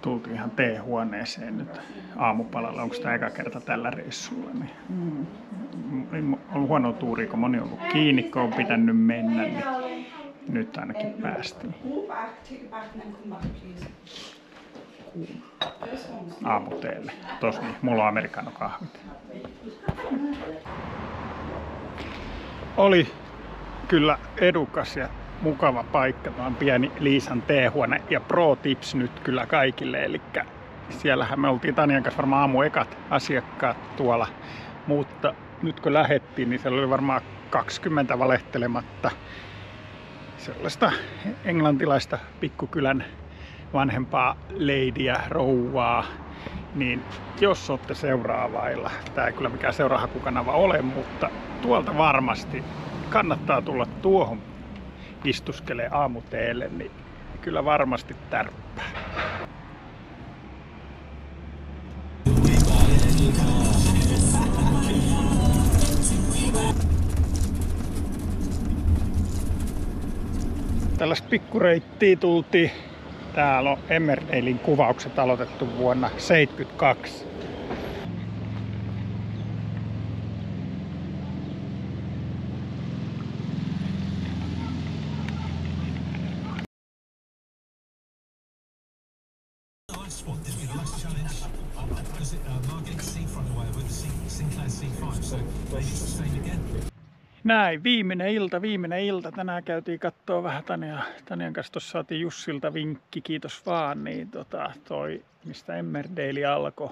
tultiin ihan teehuoneeseen nyt aamupalalla. Onko tämä eka kerta tällä reissulla? Niin. On ollut huono tuuri, kun moni on ollut kiinni, kun on pitänyt mennä. Niin nyt ainakin päästiin. Aamuteelle. Tosi, mulla on amerikanokahvit. Oli kyllä edukas ja mukava paikka. Tämä on pieni Liisan teehuone ja pro tips nyt kyllä kaikille. Eli siellähän me oltiin Tanjan kanssa varmaan aamuekat asiakkaat tuolla. Mutta nyt kun lähettiin, niin siellä oli varmaan 20 valehtelematta sellaista englantilaista pikkukylän vanhempaa leidiä, rouvaa. Niin jos olette seuraavailla, tää ei kyllä mikään seurahakukanava ole, mutta tuolta varmasti kannattaa tulla tuohon istuskelee aamuteelle, niin kyllä varmasti tärppää. Tällaista pikkureittiä tultiin. Täällä on Emmerdalein kuvaukset aloitettu vuonna 1972. Näin, viimeinen ilta. Tänään käytiin kattoo vähän Tanjan kanssa. Tuossa saatiin Jussilta vinkki, kiitos vaan. Niin toi, mistä Emmerdale alkoi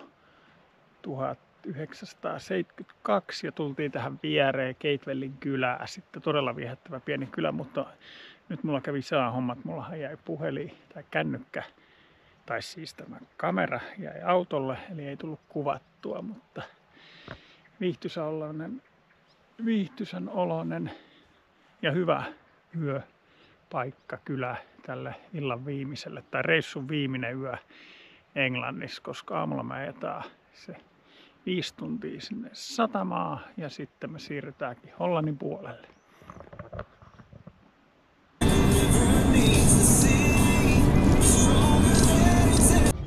1972 ja tultiin tähän viereen Gatewellin kylää. Sitten todella viehättävä pieni kylä, mutta nyt mulla kävi hommat. Mullahan jäi puhelin tai kännykkä, tai siis tämä kamera jäi autolle, eli ei tullut kuvattua, mutta viihtyisän oloinen ja hyvä yöpaikka kylä tälle illan viimeiselle tai reissun viimeinen yö Englannissa, koska aamulla me ajetaan se 5 tuntia sinne satamaan ja sitten me siirrytäänkin Hollannin puolelle.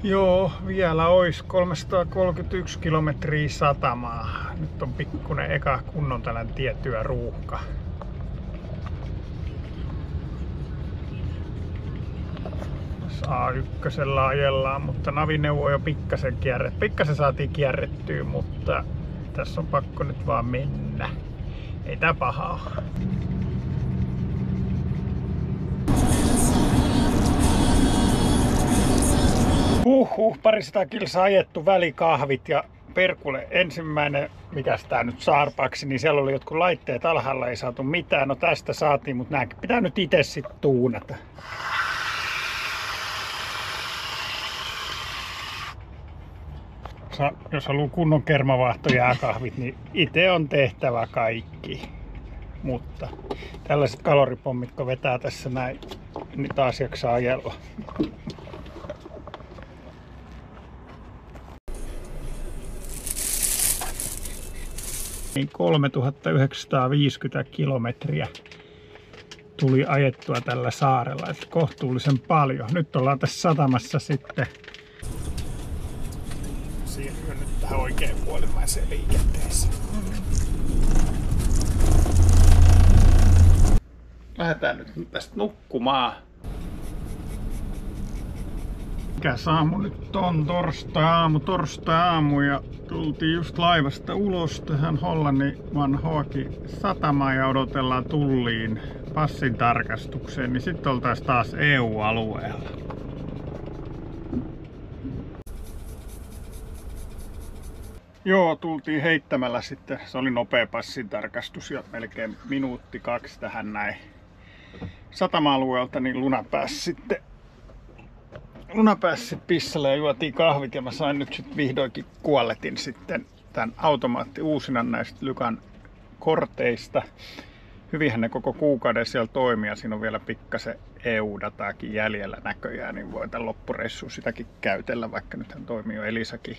Joo, vielä olisi 331 kilometriä satamaa. Nyt on pikkuinen eka kunnon tällainen tiettyä ruuhka. A1 ajellaan, mutta navineuvo on jo pikkasen saatiin kierrettyä, mutta tässä on pakko nyt vaan mennä. Ei tää pahaa. Parisataa kilsaa ajettu, välikahvit ja perkule ensimmäinen, mikäs tää nyt Starbucks, niin siellä oli jotkut laitteet alhaalla, ei saatu mitään. No tästä saatiin, mutta nääkin pitää nyt itse sitten tuunata. Jos haluaa kunnon kermavaahto jääkahvit, niin itse on tehtävä kaikki. Mutta tällaiset kaloripommit, kun vetää tässä näin, niin taas jaksaa ajella. Niin 3950 kilometriä tuli ajettua tällä saarella, että kohtuullisen paljon. Nyt ollaan tässä satamassa sitten. Siirrymme nyt tähän oikeanpuolimaiseen liikenteeseen. Lähdetään nyt tästä nukkumaan. Mikäs aamu nyt on? Torstai-aamu ja tultiin just laivasta ulos tähän Hollannin vanhoakin satamaan ja odotellaan tulliin passin tarkastukseen, niin sitten oltaisiin taas EU-alueella. Joo, tultiin heittämällä sitten, se oli nopea passin tarkastus ja melkein minuutti 2 tähän näin satama-alueelta, niin Luna pääsi pissalle ja juotiin kahvit ja mä sain nyt sitten vihdoinkin kuolletin sitten tämän automaatti-uusinnan näistä Lykan korteista. Hyvinhän ne koko kuukauden siellä toimii ja siinä on vielä pikkasen EU-dataakin jäljellä näköjään, niin voi tämän loppureissuun sitäkin käytellä, vaikka nythän toimii jo Elisakin.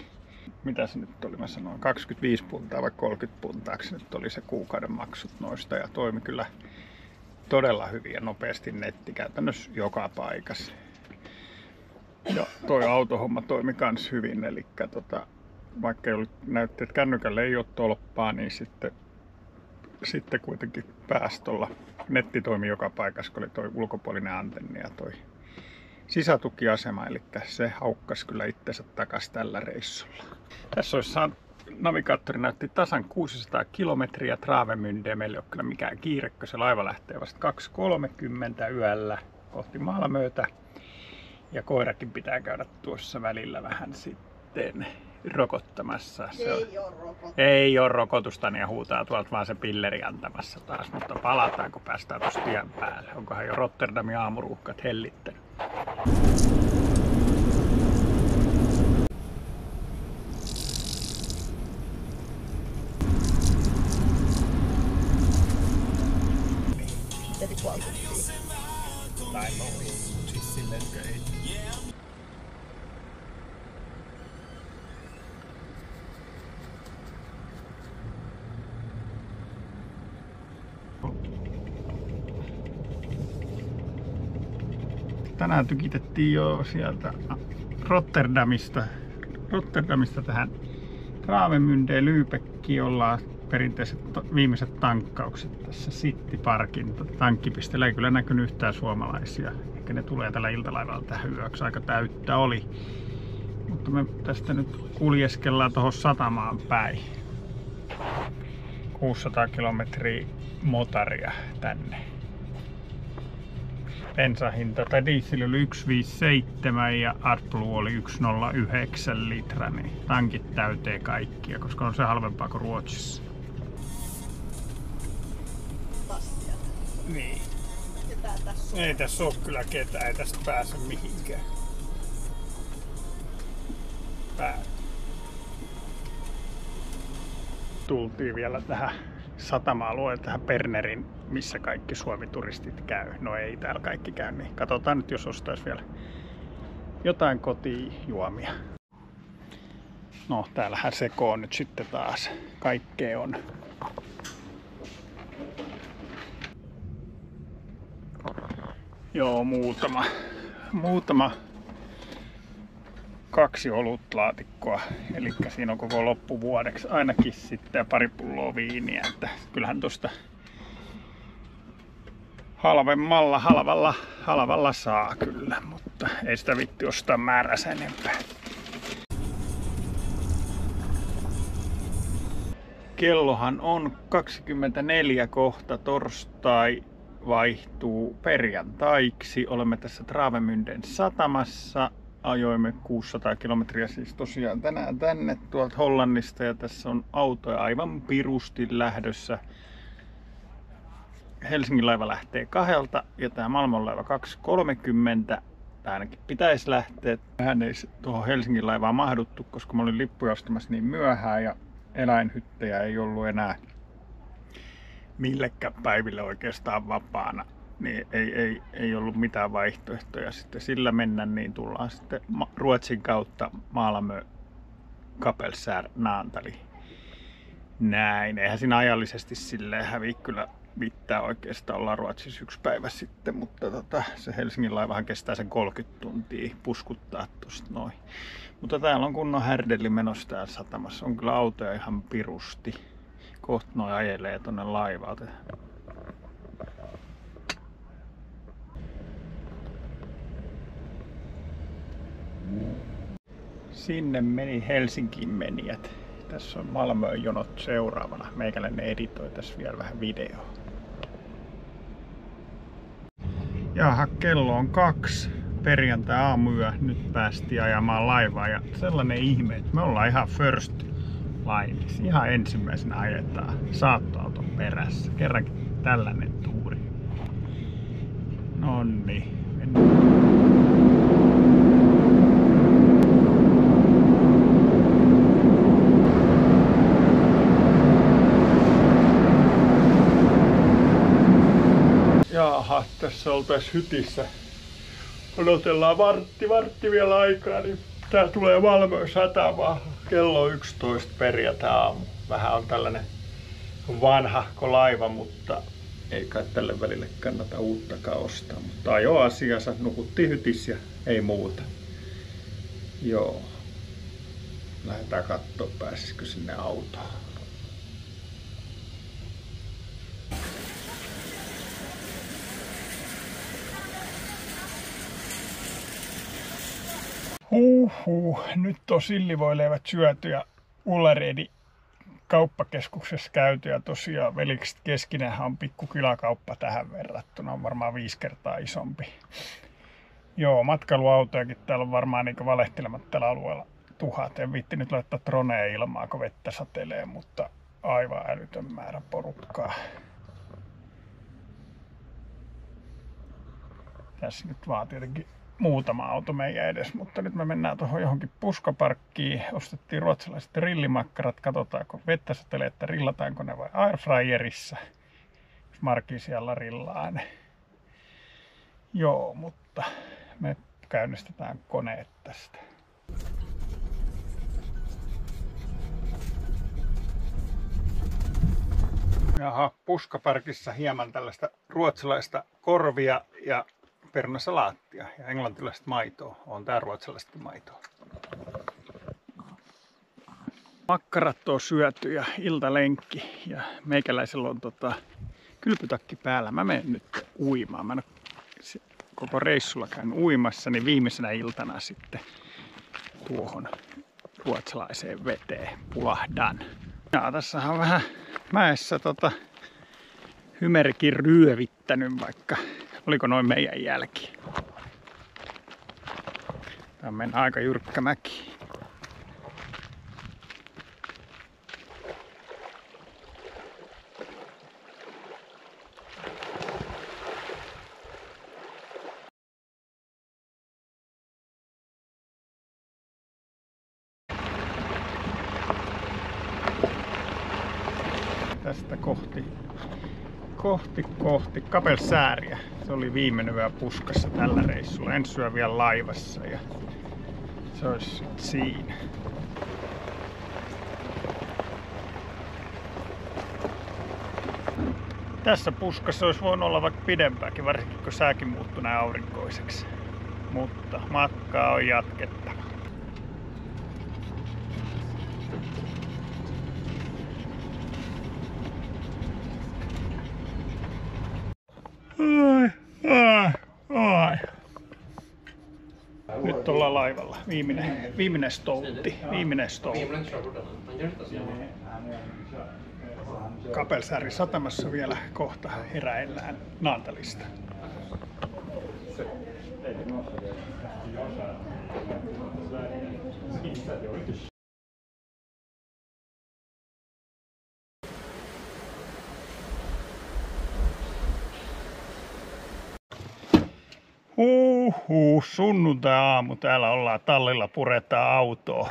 Mitä se nyt oli, mä sanoin, 25 puntaa vai 30 puntaa, se nyt oli se kuukauden maksut noista ja toimi kyllä todella hyvin ja nopeasti netti käytännössä joka paikassa. Ja toi autohomma toimi kans hyvin, eli vaikka ei ollut, näytti, että kännykälle ei ole tolppaa, niin sitten kuitenkin pääsi tuolla. Netti toimi joka paikassa, kun oli toi ulkopuolinen antenni ja toi sisätukiasema, eli se haukkasi kyllä itsensä takas tällä reissulla. Tässä olisi navigaattori näytti tasan 600 kilometriä Travemündeä. Meillä ei ole kyllä mikään kiire, kun se laiva lähtee vasta 2.30 yöllä kohti Malmötä. Ja koirakin pitää käydä tuossa välillä vähän sitten rokottamassa. Ei ole rokotusta, niin huutaa tuolta vaan se pilleri antamassa taas. Mutta palataan, kun päästään tuossa tien päälle. Onkohan jo Rotterdamin aamuruuhkat hellittänyt? Tai noin. Siis silleen, että ei. Tänään tykitettiin jo sieltä Rotterdamista tähän Travemündeen Lübeckiin. Ollaan perinteiset viimeiset tankkaukset tässä City Parkin tankkipisteellä. Ei kyllä näkynyt yhtään suomalaisia. Ehkä ne tulee tällä iltalaivalla tähän yöksi. Aika täyttä oli. Mutta me tästä nyt kuljeskellaan tuohon satamaan päin. 600 kilometriä motaria tänne. Bensahinta tai diesel oli 1,57 ja AdBlue oli 1,09 litra, niin tankit täyteen kaikkia, koska on se halvempaa kuin Ruotsissa. Niin. Ei tässä ole kyllä ketään, ei tästä pääse mihinkään. Tultiin vielä tähän satama-alueen, tähän Bernerin, missä kaikki Suomi-turistit käy. No ei täällä kaikki käy, niin katsotaan nyt, jos ostais vielä jotain kotijuomia. No täällähän sekoo nyt sitten taas. Kaikkea on. Joo, muutama 2 olutlaatikkoa, eli siinä on koko loppuvuodeksi ainakin sitten ja pari pulloa viiniä, että kyllähän tosta halvalla saa kyllä, mutta ei sitä vitti ostaa määränsä enempää. Kellohan on 24 kohta, torstai vaihtuu perjantaiksi. Olemme tässä Travemünden satamassa. Ajoimme 600 kilometriä siis tosiaan tänään tänne tuolta Hollannista ja tässä on autoja aivan pirusti lähdössä. Helsingin laiva lähtee 2 ja tämä Malmön laiva 2.30. Tää ainakin pitäisi lähteä. Tähän ei tuohon Helsingin laivaan mahduttu, koska mä olin lippuja ostamassa niin myöhään ja eläinhyttejä ei ollut enää millekään päiville oikeastaan vapaana. Niin ei ollut mitään vaihtoehtoja sitten sillä mennä, niin tullaan sitten Ruotsin kautta Malmö, Kapellskär, Naantali. Näin, eihän siinä ajallisesti silleen häviä kyllä mitään oikeastaan, ollaan Ruotsissa 1 päivä sitten, mutta se Helsingin laivahan kestää sen 30 tuntia puskuttaa tosta noin. Mutta täällä on kunnon härdelli menossa täällä satamassa, on kyllä autoja ihan pirusti. Kohta noin ajelee tonne laivalta. Sinne meni Helsinkiin menijät. Tässä on Malmöön jonot seuraavana. Meikäläinen editoi tässä vielä vähän videoa. Jaha, kello on 2. Perjantai-aamuyö. Nyt päästiin ajamaan laivaa ja sellainen ihme, että me ollaan ihan first line. Ihan ensimmäisenä ajetaan saattoauton perässä. Kerrankin tällainen tuuri. Nonni. Jaha, tässä oltais hytissä. Odotellaan vartti vielä aikaa, niin tää tulee Malmöön satamaan. Kello on 11 perjantai-aamu. Vähän on tällainen vanhahko laiva, mutta ei kai tälle välille kannata uuttakaan ostaa. Mutta ajoi asiansa, nukuttiin hytissä ja ei muuta. Joo. Lähdetään katsoa, pääsisikö sinne autoon. Nyt on sillivoileivät syöty ja Ullareidi kauppakeskuksessa käyty ja tosiaan Velikset Keskinenhän on pikku kyläkauppa tähän verrattuna, on varmaan 5 kertaa isompi. Joo, matkailuautojakin täällä on varmaan niin valehtelematta tällä alueella 1000. En viitti nyt laittaa dronea ilmaa, kun vettä satelee, mutta aivan älytön määrä porukkaa. Tässä nyt vaan tietenkin muutama auto meidän edes, mutta nyt me mennään tuohon johonkin puskaparkkiin. Ostettiin ruotsalaiset rillimakkarat, katsotaanko vettä satelee, että rillataanko ne vai airfryerissa. Marki siellä rillaa ne. Joo, mutta me käynnistetään koneet tästä. Jaha, puskaparkissa hieman tällaista ruotsalaista korvia ja perunasalaattia ja englantilaista maitoa. On tää ruotsalaista maitoa. Makkarat on syöty ja iltalenkki ja meikäläisellä on kylpytakki päällä. Mä menen nyt uimaan. Mä en ole koko reissulla käynyt uimassa, niin viimeisenä iltana sitten tuohon ruotsalaiseen veteen pulahdan. Ja tässä on vähän mäessä Hymerikin ryövittänyt, vaikka oliko noin meidän jälki. Tää on mennä aika jyrkkä mäki. Tästä kohti Kapellskäriä. Se oli viimeinen yö puskassa tällä reissulla. Ensi yö vielä laivassa ja se olisi sitten siinä. Tässä puskassa olisi voinut olla vaikka pidempääkin, varsinkin kun sääkin muuttui näin aurinkoiseksi. Mutta matkaa on jatkettava. Nyt ollaan laivalla. Viimeinen stoutti. Kapellskärin satamassa vielä kohta heräillään Naantalista. Sunnuntai-aamu. Täällä ollaan tallilla, puretaan autoa.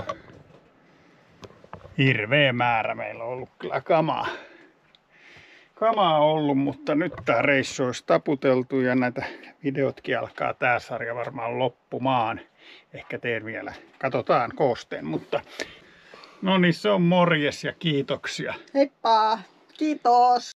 Hirveä määrä. Meillä on ollut kyllä kamaa ollut, mutta nyt tää reissu olisi taputeltu ja näitä videotkin alkaa tää sarja varmaan loppumaan. Ehkä teen vielä, katsotaan koosteen, mutta no niin, se on morjes ja kiitoksia. Heippa! Kiitos!